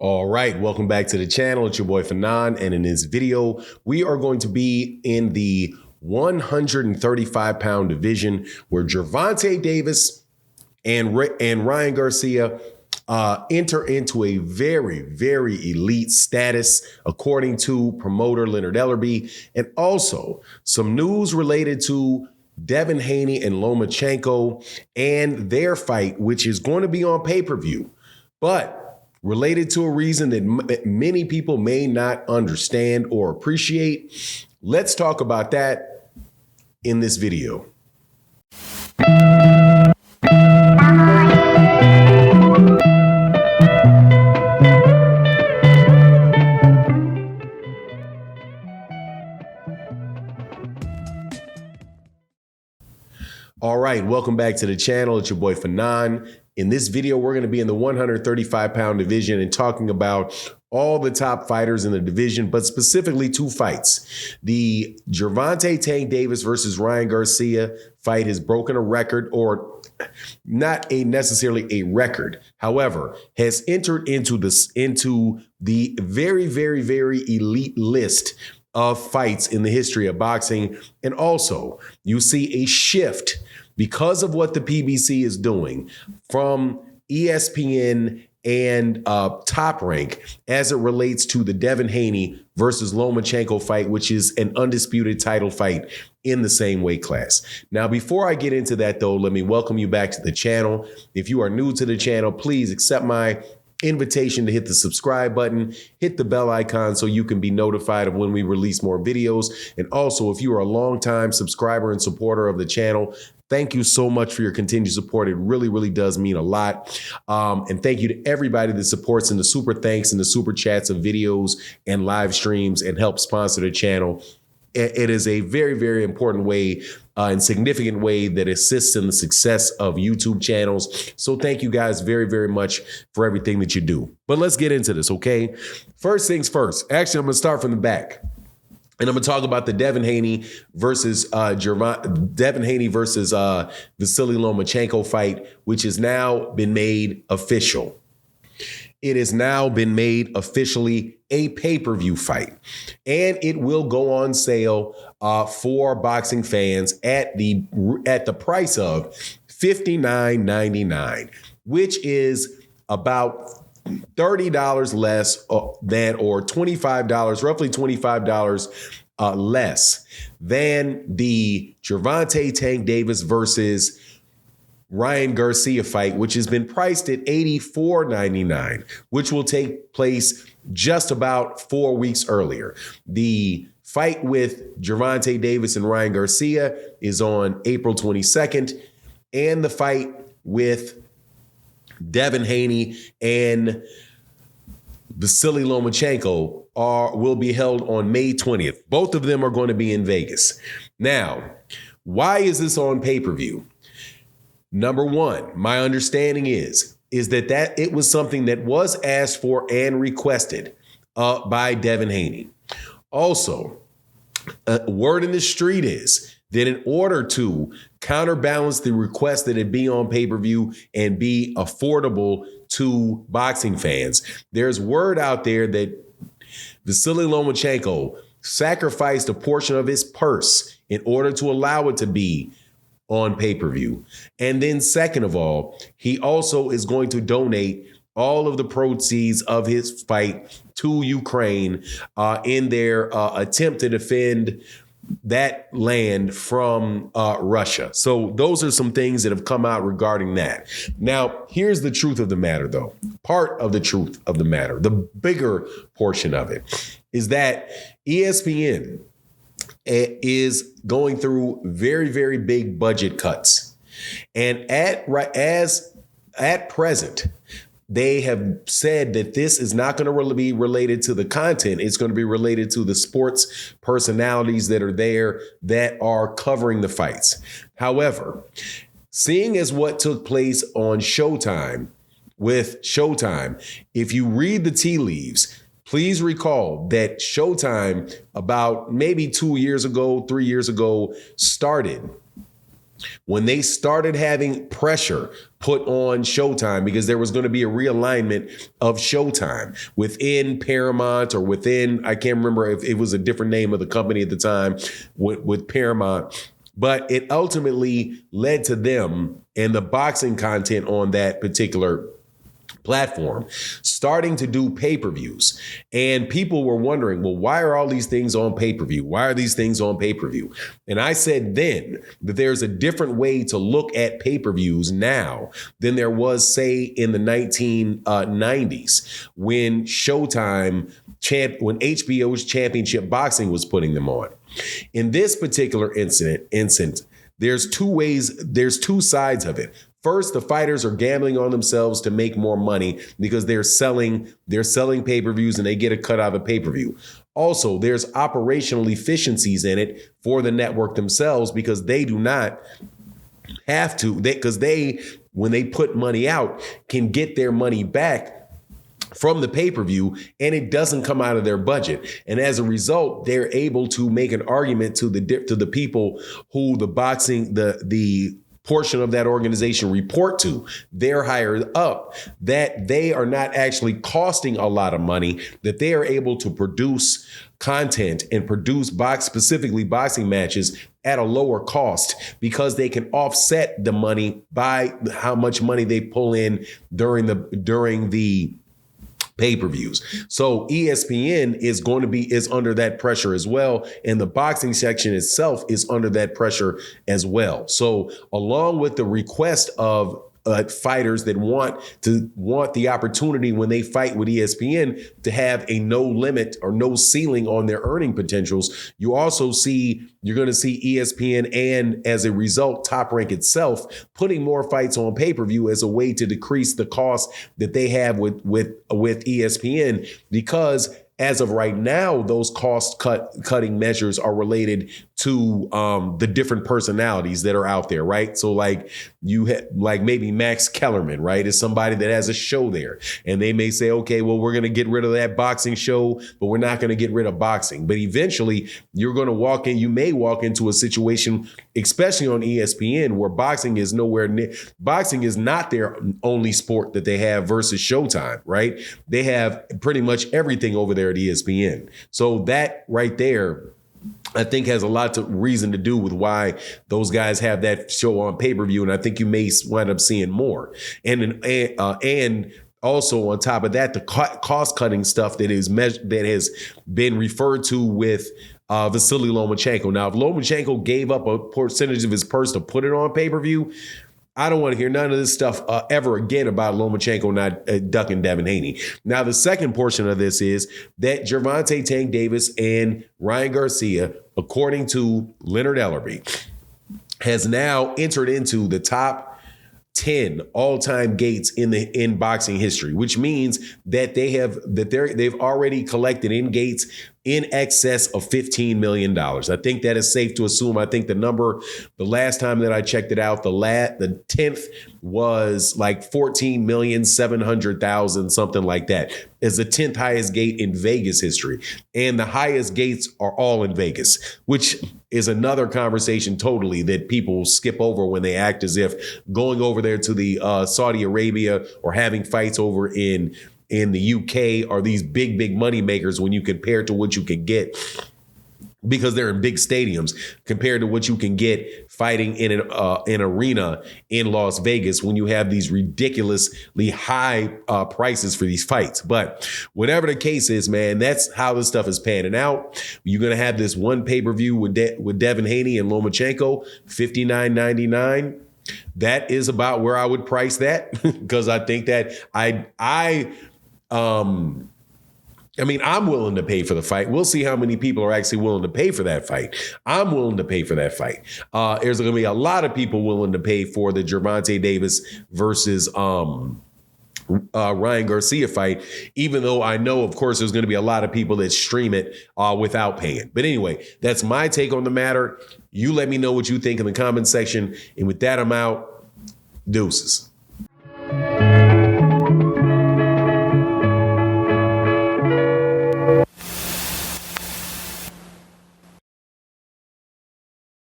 All right, welcome back to the channel. It's your boy Fanon, and in this video, we are going to be in the 135-pound division where Gervonta Davis and Ryan Garcia enter into a very, very elite status, according to promoter Leonard Ellerbe, and also some news related to Devin Haney and Loma Ppv and their fight, which is going to be on pay-per-view, but related to a reason that many people may not understand or appreciate. Let's talk about that in this video. All right, welcome back to the channel. It's your boy Fanon. In this video, we're going to be in the 135-pound division and talking about all the top fighters in the division, but specifically two fights. The Gervonta Tank Davis versus Ryan Garcia fight has broken a record, or not necessarily a record. However, has entered into the very, very, very elite list of fights in the history of boxing. And also, you see a shift because of what the PBC is doing from ESPN and Top Rank as it relates to the Devin Haney versus Loma Ppv fight, which is an undisputed title fight in the same weight class. Now, before I get into that, though, let me welcome you back to the channel. If you are new to the channel, please accept my invitation to hit the subscribe button, hit the bell icon so you can be notified of when we release more videos. And also, if you are a longtime subscriber and supporter of the channel, thank you so much for your continued support. It really, really does mean a lot. And thank you to everybody that supports in the super thanks and the super chats of videos and live streams and help sponsor the channel. It is a very, very important way and significant way that assists in the success of YouTube channels. So thank you guys very, very much for everything that you do. But let's get into this, okay? First things first. Actually, I'm going to start from the back. And I'm going to talk about the Devin Haney versus Vasily Loma Ppv fight, which has now been made official. It has now been made officially a pay-per-view fight, and it will go on sale for boxing fans at the price of $59.99, which is about $30 less than, or $25, roughly $25 less than the Gervonta Tank Davis versus Ryan Garcia fight, which has been priced at $84.99, which will take place just about 4 weeks earlier. The fight with Gervonta Davis and Ryan Garcia is on April 22nd, and the fight with Devin Haney and Vasily Loma Ppv will be held on May 20th. Both of them are going to be in Vegas. Now, why is this on pay-per-view? Number one, my understanding is that it was something that was asked for and requested by Devin Haney. Also, word in the street is that in order to counterbalance the request that it be on pay-per-view and be affordable to boxing fans, there's word out there that Vasily Loma Ppv sacrificed a portion of his purse in order to allow it to be on pay-per-view. And then second of all, he also is going to donate all of the proceeds of his fight to Ukraine in their attempt to defend that land from Russia. So those are some things that have come out regarding that. Now, here's the truth of the matter, though. Part of the truth of the matter, the bigger portion of it, is that ESPN is going through very, very big budget cuts. And at present, they have said that this is not going to really be related to the content. It's going to be related to the sports personalities that are there that are covering the fights. However, seeing as what took place on Showtime, if you read the tea leaves, please recall that Showtime, about maybe 2 years ago, 3 years ago, started when they started having pressure put on Showtime, because there was going to be a realignment of Showtime within Paramount or within, I can't remember if it was a different name of the company at the time with Paramount, but it ultimately led to them and the boxing content on that particular platform starting to do pay-per-views. And people were wondering, well, why are all these things on pay-per-view? Why are these things on pay-per-view? And I said then that there's a different way to look at pay-per-views now than there was, say, in the 1990s when when HBO's Championship Boxing was putting them on. In this particular incident, there's two sides of it. First, the fighters are gambling on themselves to make more money because they're selling pay-per-views and they get a cut out of the pay-per-view. Also, there's operational efficiencies in it for the network themselves because they do not have to, because when they put money out, can get their money back from the pay-per-view, and it doesn't come out of their budget. And as a result, they're able to make an argument to the people who the portion of that organization report to, they're higher up, that they are not actually costing a lot of money, that they are able to produce content and produce specifically boxing matches at a lower cost because they can offset the money by how much money they pull in during the pay-per-views. So ESPN is under that pressure as well. And the boxing section itself is under that pressure as well. So along with the request of fighters that want the opportunity when they fight with ESPN to have a no limit or no ceiling on their earning potentials, you're going to see ESPN and as a result, Top Rank itself putting more fights on pay-per-view as a way to decrease the cost that they have with ESPN, because as of right now, those cutting measures are related to the different personalities that are out there, right? So like maybe Max Kellerman, right, is somebody that has a show there. And they may say, okay, well, we're going to get rid of that boxing show, but we're not going to get rid of boxing. But eventually you may walk into a situation, especially on ESPN, where boxing is not their only sport that they have versus Showtime, right? They have pretty much everything over there at ESPN. So that right there, I think, has a lot of reason to do with why those guys have that show on pay-per-view. And I think you may wind up seeing more. And also on top of that, the cost-cutting stuff that has been referred to with Vasily Lomachenko. Now, if Lomachenko gave up a percentage of his purse to put it on pay-per-view, I don't want to hear none of this stuff ever again about Lomachenko not ducking Devin Haney. Now, the second portion of this is that Gervonta Tank Davis and Ryan Garcia, according to Leonard Ellerby, has now entered into the top 10 all-time gates in boxing history, which means that they've already collected in gates in excess of $15 million. I think that is safe to assume. I think the number, the last time that I checked it out, the 10th was like 14,700,000, something like that. Is the 10th highest gate in Vegas history. And the highest gates are all in Vegas, which is another conversation totally that people skip over when they act as if going over there to the Saudi Arabia or having fights over in the UK are these big money makers when you compare to what you can get, because they're in big stadiums, compared to what you can get fighting in an arena in Las Vegas when you have these ridiculously high prices for these fights. But whatever the case is, man, that's how this stuff is panning out. You're going to have this one pay-per-view with Devin Haney and Lomachenko, $59.99. That is about where I would price that, because I think that I'm willing to pay for the fight. We'll see how many people are actually willing to pay for that fight. I'm willing to pay for that fight. There's going to be a lot of people willing to pay for the Gervonta Davis versus Ryan Garcia fight, even though I know, of course, there's going to be a lot of people that stream it without paying. But anyway, that's my take on the matter. You let me know what you think in the comment section. And with that, I'm out. Deuces.